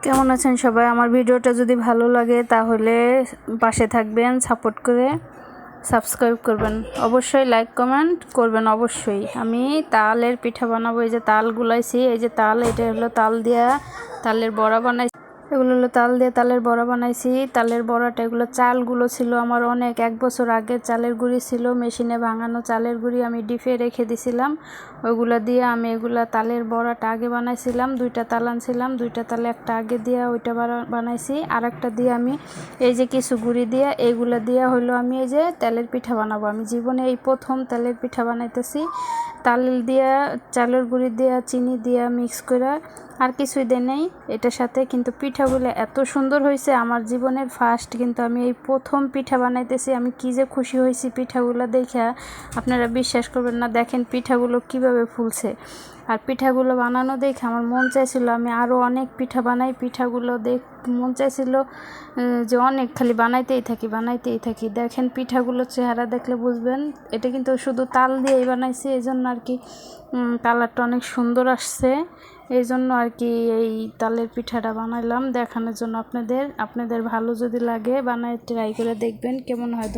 কেমন আছেন সবাই? আমার ভিডিওটা যদি ভালো লাগে তাহলে পাশে থাকবেন, সাপোর্ট করে সাবস্ক্রাইব করবেন, অবশ্যই লাইক কমেন্ট করবেন অবশ্যই। আমি তালের পিঠা বানাবো। এই যে তাল গুলাইছি, এই যে তাল, এটা হলো তাল দিয়া তালের বড়া বানাইছি। এগুলো হলো তাল দিয়ে তালের বড়া বানাইছি। তালের বড়াটা, এগুলো চালগুলো ছিল আমার অনেক 1 বছর আগে চালের গুঁড়ি ছিল, মেশিনে ভাঙানো চালের গুঁড়ি আমি ডিপে রেখে দিছিলাম। ওইগুলো দিয়ে আমি এগুলা তালের বড়াটা আগে বানাইছিলাম। 2টা তাল আনছিলাম, 2টা তালে একটা আগে দিয়ে ওইটা বানাইছি, আর একটা দিয়ে আমি এই যে কিছু গুঁড়ি দিয়ে এইগুলা দিয়ে হলো আমি এই যে তেলের পিঠা বানাবো। আমি জীবনে এই প্রথম তেলের পিঠা বানাইতেছি। তাল দিয়া, চালের গুঁড়ি দিয়া, চিনি দিয়া মিক্স করে, আর কিছুই দেয় নেই এটার সাথে। কিন্তু পিঠাগুলো এত সুন্দর হয়েছে, আমার জীবনের ফার্স্ট, কিন্তু আমি এই প্রথম পিঠা বানাইতেছি। আমি কী যে খুশি হয়েছি পিঠাগুলো দেখে, আপনারা বিশ্বাস করবেন না। দেখেন পিঠাগুলো কিভাবে ফুলছে, আর পিঠাগুলো বানানো দেখে আমার মন চাইছিল আমি আরও অনেক পিঠা বানাই। পিঠাগুলো মন চাইছিল যে অনেক খালি বানাইতেই থাকি। দেখেন পিঠাগুলোর চেহারা দেখলে বুঝবেন, এটা কিন্তু শুধু তাল দিয়েই বানাইছি, এই জন্য আর কি কালারটা অনেক সুন্দর আসছে। এই জন্য আর কি এই তালের পিঠাটা বানাইলাম দেখানোর জন্য আপনাদের। ভালো যদি লাগে বানায় ট্রাই করে দেখবেন কেমন হয়।